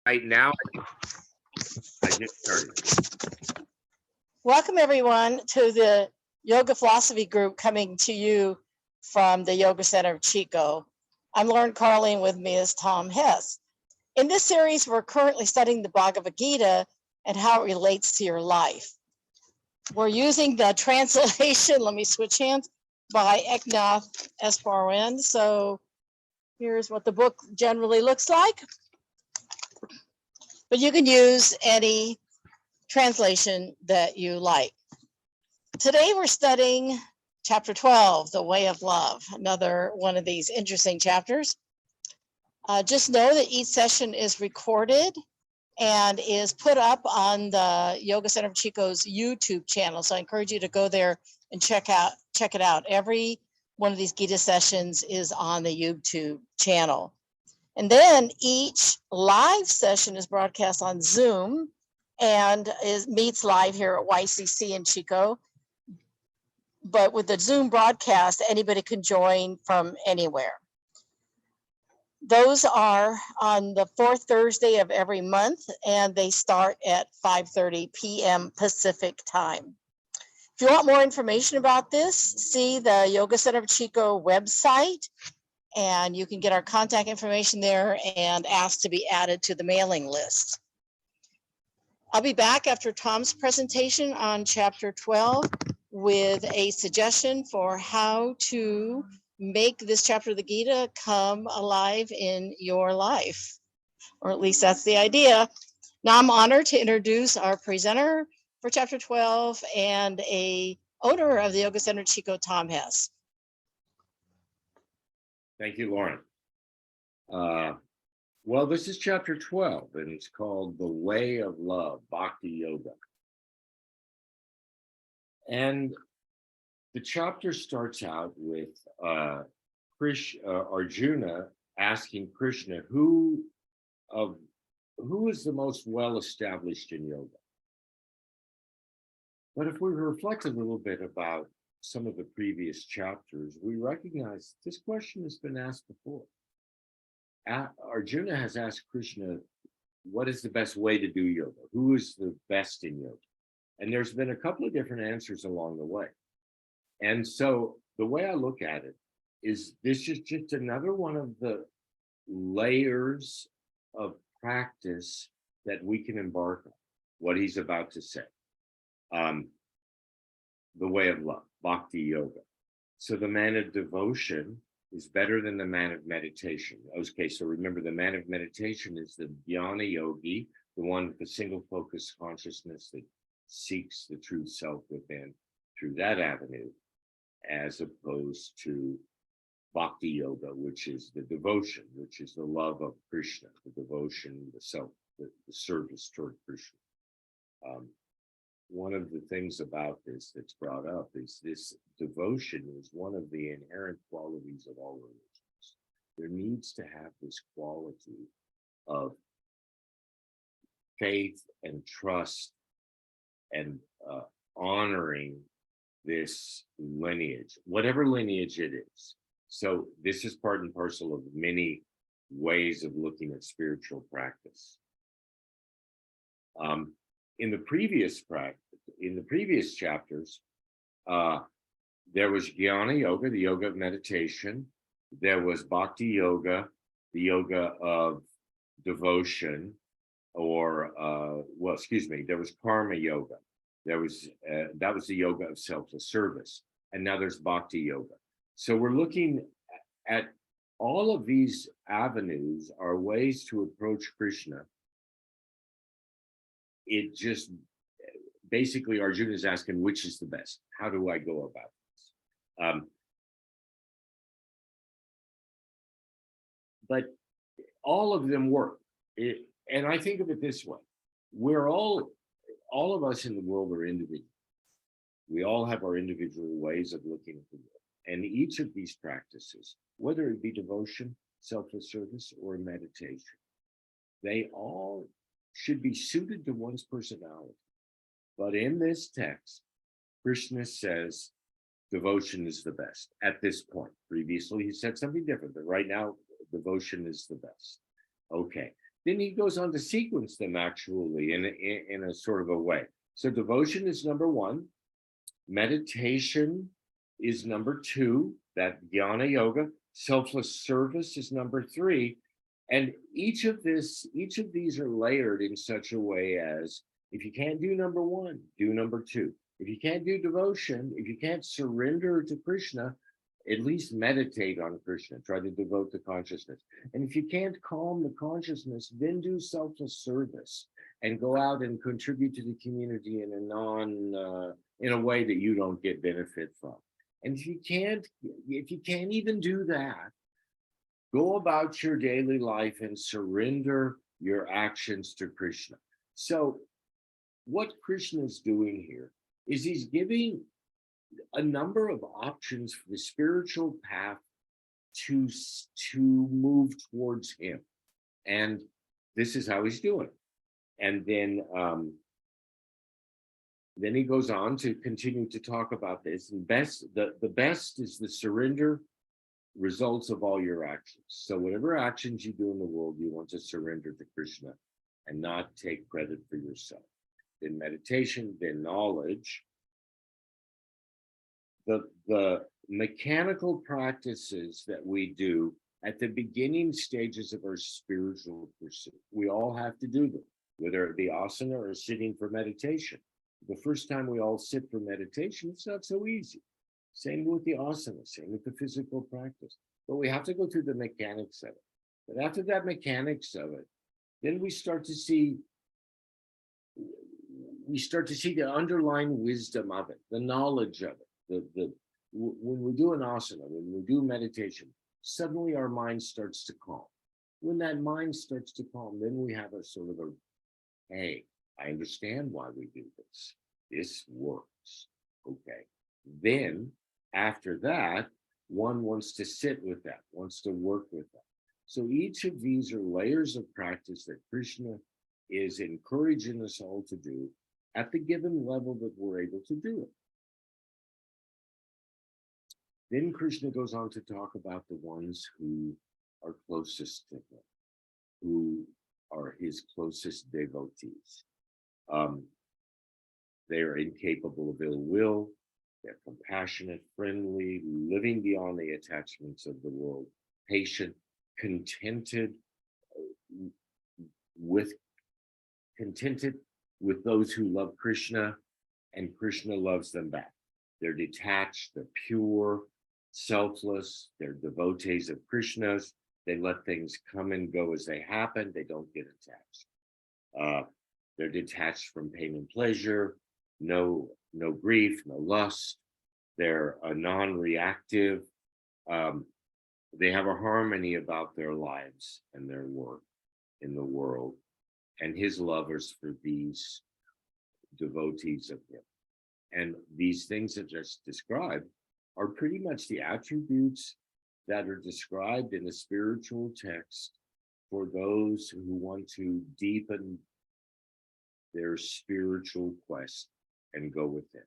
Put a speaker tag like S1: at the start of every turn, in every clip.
S1: Right now, I just started.
S2: Welcome everyone to the Yoga Philosophy Group coming to you from the Yoga Center of Chico. I'm Lauren Carling, with me is Tom Hess. In this series, we're currently studying the Bhagavad Gita and how it relates to your life. We're using the translation, let me switch hands, by Eknath Esparwan. So here's what the book generally looks like. But you can use any translation that you like. Today we're studying chapter 12, the way of love, another one of these interesting chapters. Just know that each session is recorded and is put up on the Yoga Center of Chico's YouTube channel. So I encourage you to go there and check it out. Every one of these Gita sessions is on the YouTube channel. And then each live session is broadcast on Zoom and meets live here at YCC in Chico. But with the Zoom broadcast, anybody can join from anywhere. Those are on the fourth Thursday of every month, and they start at 5:30 p.m. Pacific time. If you want more information about this, see the Yoga Center of Chico website, and you can get our contact information there and ask to be added to the mailing list. I'll be back after Tom's presentation on chapter 12 with a suggestion for how to make this chapter of the Gita come alive in your life, or at least that's the idea. Now I'm honored to introduce our presenter for chapter 12 and a owner of the Yoga Center Chico, Tom Hess.
S1: Thank you, Lauren. Well, this is chapter 12, and it's called The Way of Love, Bhakti Yoga. And the chapter starts out with Arjuna asking Krishna, who is the most well-established in yoga? But if we reflect a little bit about some of the previous chapters, we recognize this question has been asked before. Arjuna has asked Krishna, what is the best way to do yoga? Who is the best in yoga? And there's been a couple of different answers along the way. And so the way I look at it is this is just another one of the layers of practice that we can embark on, what he's about to say. The way of love, Bhakti Yoga. So the man of devotion is better than the man of meditation. Okay, so remember, the man of meditation is the jnana yogi, the one with the single focus consciousness that seeks the true self within through that avenue, as opposed to Bhakti Yoga, which is the devotion, which is the love of Krishna, the devotion, the self, the service toward Krishna. One of the things about this that's brought up is this devotion is one of the inherent qualities of all religions. There needs to have this quality of faith and trust and honoring this lineage, whatever lineage it is. So this is part and parcel of many ways of looking at spiritual practice. In the previous chapters, there was Jnana Yoga, the yoga of meditation. There was Bhakti Yoga, the yoga of devotion, or there was Karma Yoga. There was that was the yoga of selfless service, and now there's Bhakti Yoga. So we're looking at all of these avenues are ways to approach Krishna. It just basically Arjuna is asking, which is the best? How do I go about this? But all of them work. And I think of it this way. We're all of us in the world are individuals. We all have our individual ways of looking at the world. And each of these practices, whether it be devotion, selfless service, or meditation, they all should be suited to one's personality. But in this text, Krishna says devotion is the best at this point. Previously, he said something different, but right now, devotion is the best. Okay, Then he goes on to sequence them actually in a sort of a way. So devotion is number one. Meditation is number two, that jnana yoga. Selfless service is number three. And each of these are layered in such a way as, if you can't do number one, do number two. If you can't do devotion, if you can't surrender to Krishna, at least meditate on Krishna, try to devote the consciousness. And if you can't calm the consciousness, then do selfless service and go out and contribute to the community in in a way that you don't get benefit from. And if you can't even do that, go about your daily life and surrender your actions to Krishna. So what Krishna is doing here is he's giving a number of options for the spiritual path to move towards him. And this is how he's doing it. And then he goes on to continue to talk about this. And the best is the surrender results of all your actions. So whatever actions you do in the world, you want to surrender to Krishna and not take credit for yourself. Then meditation, then knowledge. The mechanical practices that we do at the beginning stages of our spiritual pursuit, we all have to do them, whether it be asana or sitting for meditation. The first time we all sit for meditation, it's not so easy. Same with the asana, same with the physical practice. But we have to go through the mechanics of it. But after that mechanics of it, then we start to see the underlying wisdom of it, the knowledge of it. When we do an asana, when we do meditation, suddenly our mind starts to calm. When that mind starts to calm, then we have a sort of hey, I understand why we do this. This works. Okay. Then after that, one wants to sit with that, wants to work with that. So each of these are layers of practice that Krishna is encouraging us all to do at the given level that we're able to do it. Then Krishna goes on to talk about the ones who are closest to him, who are his closest devotees. They are incapable of ill will, they're compassionate, friendly, living beyond the attachments of the world, patient, contented with those who love Krishna, and Krishna loves them back. They're detached, they're pure, selfless, they're devotees of Krishna's. They let things come and go as they happen. They don't get attached. They're detached from pain and pleasure, no grief, no lust. They're non-reactive. They have a harmony about their lives and their work in the world. And his lovers for these devotees of him. And these things that just described are pretty much the attributes that are described in the spiritual text for those who want to deepen their spiritual quest and go within.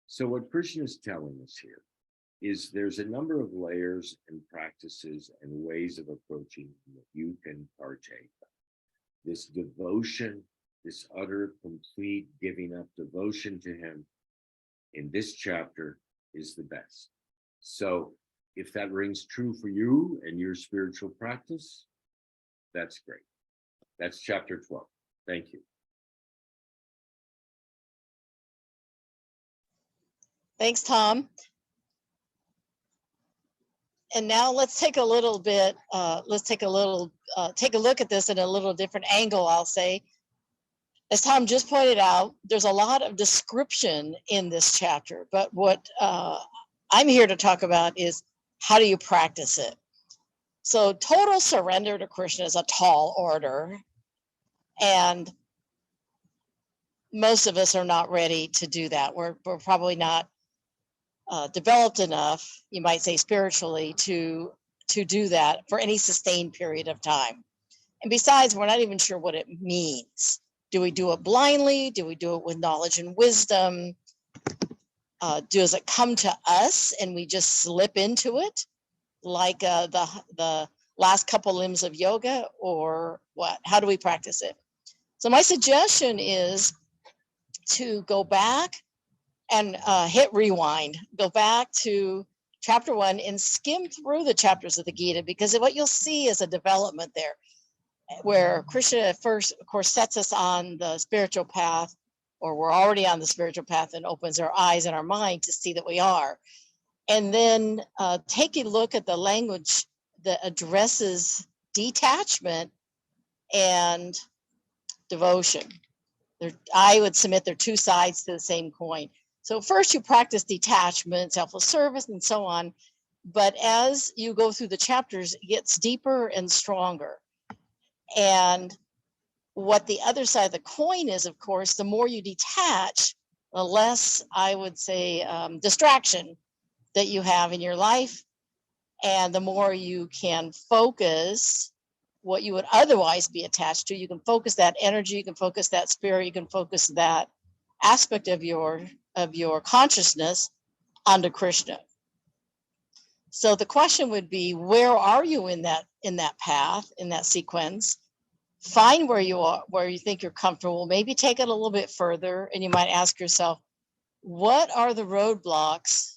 S1: So what Krishna is telling us here is there's a number of layers and practices and ways of approaching that you can partake of. This devotion, this utter, complete giving up devotion to him in this chapter is the best. So if that rings true for you and your spiritual practice, that's great. That's chapter 12. Thank you.
S2: Thanks, Tom. And now let's take a little bit, take a look at this in a little different angle, I'll say. As Tom just pointed out, there's a lot of description in this chapter, but what I'm here to talk about is how do you practice it? So total surrender to Krishna is a tall order, and most of us are not ready to do that. We're probably not developed enough, you might say spiritually, to do that for any sustained period of time. And besides, we're not even sure what it means. Do we do it blindly? Do we do it with knowledge and wisdom? Does it come to us and we just slip into it? Like the last couple limbs of yoga, or what? How do we practice it? So my suggestion is to go back and hit rewind, go back to chapter 1 and skim through the chapters of the Gita, because what you'll see is a development there where Krishna first, of course, sets us on the spiritual path, or we're already on the spiritual path, and opens our eyes and our mind to see that we are. And then take a look at the language that addresses detachment and devotion. I would submit they're two sides to the same coin. So first you practice detachment, selfless service, and so on. But as you go through the chapters, it gets deeper and stronger. And what the other side of the coin is, of course, the more you detach, the less, I would say, distraction that you have in your life. And the more you can focus what you would otherwise be attached to, you can focus that energy, you can focus that spirit, you can focus that aspect of your consciousness onto Krishna. So the question would be, where are you in that path, in that sequence? Find where you are, where you think you're comfortable. Maybe take it a little bit further, and you might ask yourself, what are the roadblocks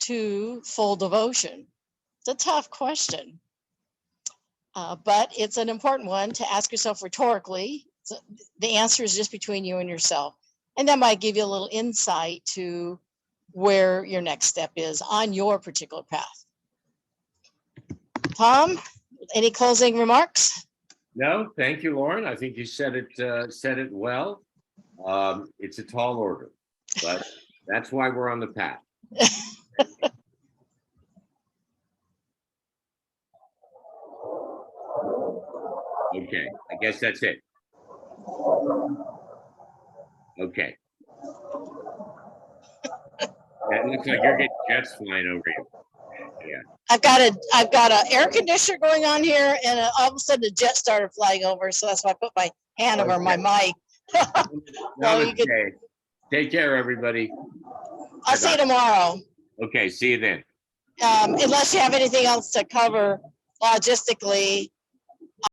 S2: to full devotion? It's a tough question, but it's an important one to ask yourself rhetorically. So the answer is just between you and yourself. And that might give you a little insight to where your next step is on your particular path. Tom, any closing remarks?
S1: No, thank you, Lauren. I think you said it well. It's a tall order, but that's why we're on the path. Okay, I guess that's it. Okay. It looks like you're getting jets flying over you. Yeah.
S2: I've got a air conditioner going on here, and all of a sudden a jet started flying over, so that's why I put my hand over my mic. Well, you could,
S1: take care, everybody.
S2: I'll see you tomorrow.
S1: Okay, see you then.
S2: Unless you have anything else to cover logistically,